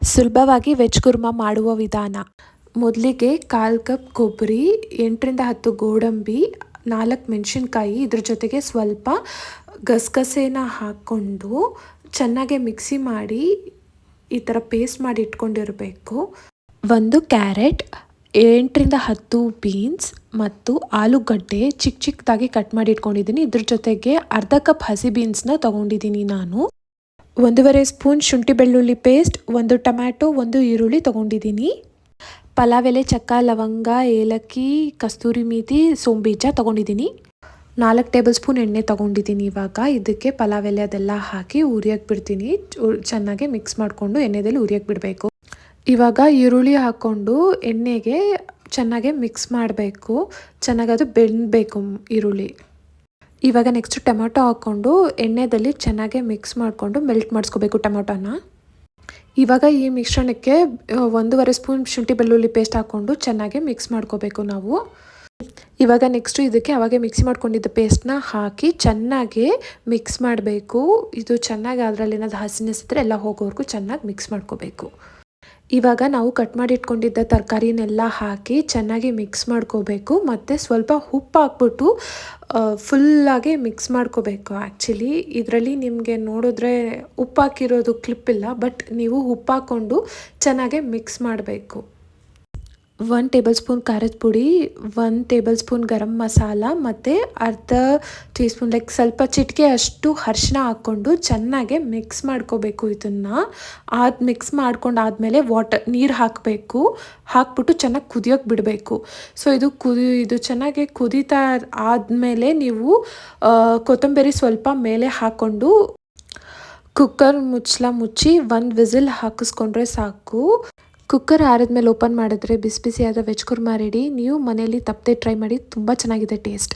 ಸುಲಭವಾಗಿ ವೆಜ್ ಕುರ್ಮಾ ಮಾಡುವ ವಿಧಾನ. ಮೊದಲಿಗೆ 1/4 ಕಪ್ ಕೊಬ್ಬರಿ, 8ರಿಂದ 10 ಗೋಡಂಬಿ, 4 ಮೆಣಸಿನ್ಕಾಯಿ, ಇದ್ರ ಜೊತೆಗೆ ಸ್ವಲ್ಪ ಗಸಗಸೆನ ಹಾಕ್ಕೊಂಡು ಚೆನ್ನಾಗಿ ಮಿಕ್ಸಿ ಮಾಡಿ ಈ ಥರ ಪೇಸ್ಟ್ ಮಾಡಿ ಇಟ್ಕೊಂಡಿರಬೇಕು. 1 ಕ್ಯಾರೆಟ್, 8ರಿಂದ 10 ಬೀನ್ಸ್ ಮತ್ತು ಆಲೂಗಡ್ಡೆ ಚಿಕ್ಕದಾಗಿ ಕಟ್ ಮಾಡಿ ಇಟ್ಕೊಂಡಿದ್ದೀನಿ. ಇದ್ರ ಜೊತೆಗೆ ಅರ್ಧ ಕಪ್ ಹಸಿ ಬೀನ್ಸ್ನ ತೊಗೊಂಡಿದ್ದೀನಿ ನಾನು. 1.5 ಸ್ಪೂನ್ ಶುಂಠಿ ಬೆಳ್ಳುಳ್ಳಿ ಪೇಸ್ಟ್, 1 ಟೊಮ್ಯಾಟೊ, 1 ಈರುಳ್ಳಿ ತೊಗೊಂಡಿದ್ದೀನಿ. ಪಲಾವ್ ಎಲೆ, ಚಕ್ಕ, ಲವಂಗ, ಏಲಕ್ಕಿ, ಕಸ್ತೂರಿ ಮೇಥಿ, ಸೋಂಬೀಜ ತೊಗೊಂಡಿದ್ದೀನಿ. 4 ಟೇಬಲ್ ಸ್ಪೂನ್ ಎಣ್ಣೆ ತೊಗೊಂಡಿದ್ದೀನಿ. ಇವಾಗ ಇದಕ್ಕೆ ಪಲಾವ್ ಎಲೆ ಅದೆಲ್ಲ ಹಾಕಿ ಉರಿಯೋಕ್ಕೆ ಬಿಡ್ತೀನಿ. ಚೆನ್ನಾಗಿ ಮಿಕ್ಸ್ ಮಾಡಿಕೊಂಡು ಎಣ್ಣೆಯಲ್ಲಿ ಉರಿಯೋಕ್ಕೆ ಬಿಡಬೇಕು. ಇವಾಗ ಈರುಳ್ಳಿ ಹಾಕ್ಕೊಂಡು ಎಣ್ಣೆಗೆ ಚೆನ್ನಾಗಿ ಮಿಕ್ಸ್ ಮಾಡಬೇಕು. ಚೆನ್ನಾಗಿ ಅದು ಬೆಂದಬೇಕು ಈರುಳ್ಳಿ. ಇವಾಗ ನೆಕ್ಸ್ಟ್ ಟೊಮೆಟೊ ಹಾಕ್ಕೊಂಡು ಎಣ್ಣೆಯಲ್ಲಿ ಚೆನ್ನಾಗಿ ಮಿಕ್ಸ್ ಮಾಡಿಕೊಂಡು ಮೆಲ್ಟ್ ಮಾಡಿಸ್ಕೋಬೇಕು ಟೊಮೆಟೊನ. ಇವಾಗ ಈ ಮಿಶ್ರಣಕ್ಕೆ 1.5 ಸ್ಪೂನ್ ಶುಂಠಿ ಬೆಳ್ಳುಳ್ಳಿ ಪೇಸ್ಟ್ ಹಾಕ್ಕೊಂಡು ಚೆನ್ನಾಗಿ ಮಿಕ್ಸ್ ಮಾಡ್ಕೋಬೇಕು ನಾವು. ಇವಾಗ ನೆಕ್ಸ್ಟು ಇದಕ್ಕೆ ಅವಾಗೆ ಮಿಕ್ಸಿ ಮಾಡ್ಕೊಂಡಿದ್ದ ಪೇಸ್ಟ್ನ ಹಾಕಿ ಚೆನ್ನಾಗಿ ಮಿಕ್ಸ್ ಮಾಡಬೇಕು. ಇದು ಚೆನ್ನಾಗಿ ಅದರಲ್ಲಿ ಏನಾದ್ರು ಹಸಿನೆಸ್ ಇದ್ದರೆ ಎಲ್ಲ ಹೋಗೋವರೆಗೂ ಚೆನ್ನಾಗಿ ಮಿಕ್ಸ್ ಮಾಡ್ಕೋಬೇಕು. ಇವಾಗ ನಾವು ಕಟ್ ಮಾಡಿ ಇಟ್ಕೊಂಡಿದ್ದ ತರಕಾರಿನೆಲ್ಲ ಹಾಕಿ ಚೆನ್ನಾಗಿ ಮಿಕ್ಸ್ ಮಾಡ್ಕೋಬೇಕು. ಮತ್ತು ಸ್ವಲ್ಪ ಉಪ್ಪು ಹಾಕ್ಬಿಟ್ಟು ಫುಲ್ಲಾಗಿ ಮಿಕ್ಸ್ ಮಾಡ್ಕೋಬೇಕು. ಆ್ಯಕ್ಚುಲಿ ಇದರಲ್ಲಿ ನಿಮಗೆ ನೋಡಿದ್ರೆ ಉಪ್ಪು ಹಾಕಿರೋದು ಕ್ಲಿಪ್ ಇಲ್ಲ, ಬಟ್ ನೀವು ಉಪ್ಪು ಹಾಕ್ಕೊಂಡು ಚೆನ್ನಾಗಿ ಮಿಕ್ಸ್ ಮಾಡಬೇಕು. 1 ಟೇಬಲ್ ಸ್ಪೂನ್ ಖಾರದ ಪುಡಿ, 1 ಟೇಬಲ್ ಸ್ಪೂನ್ ಗರಂ ಮಸಾಲ ಮತ್ತು ಅರ್ಧ ಟೀ ಸ್ಪೂನ್ ಸ್ವಲ್ಪ ಚಿಟಿಕೆ ಅಷ್ಟು ಅರಿಶಿನ ಹಾಕ್ಕೊಂಡು ಚೆನ್ನಾಗಿ ಮಿಕ್ಸ್ ಮಾಡ್ಕೋಬೇಕು. ಇದನ್ನು ಮಿಕ್ಸ್ ಮಾಡ್ಕೊಂಡಾದಮೇಲೆ ನೀರು ಹಾಕಬೇಕು. ಹಾಕ್ಬಿಟ್ಟು ಚೆನ್ನಾಗಿ ಕುದಿಯೋಕ್ಕೆ ಬಿಡಬೇಕು. ಸೊ ಇದು ಚೆನ್ನಾಗಿ ಕುದೀತಾ ಆದಮೇಲೆ ನೀವು ಕೊತ್ತಂಬರಿ ಸ್ವಲ್ಪ ಮೇಲೆ ಹಾಕ್ಕೊಂಡು ಕುಕ್ಕರ್ ಮುಚ್ಚಿ 1 ವಿಸಿಲ್ ಹಾಕಿಸ್ಕೊಂಡ್ರೆ ಸಾಕು. ಕುಕ್ಕರ್ ಆರಿದ್ಮೇಲೆ ಓಪನ್ ಮಾಡಿದ್ರೆ ಬಿಸಿ ಬಿಸಿಯಾದ ವೆಜ್ ಕುರ್ಮಾ ರೆಡಿ. ನೀವು ಮನೆಯಲ್ಲಿ ತಪ್ಪದೆ ಟ್ರೈ ಮಾಡಿ, ತುಂಬ ಚೆನ್ನಾಗಿದೆ ಟೇಸ್ಟ್.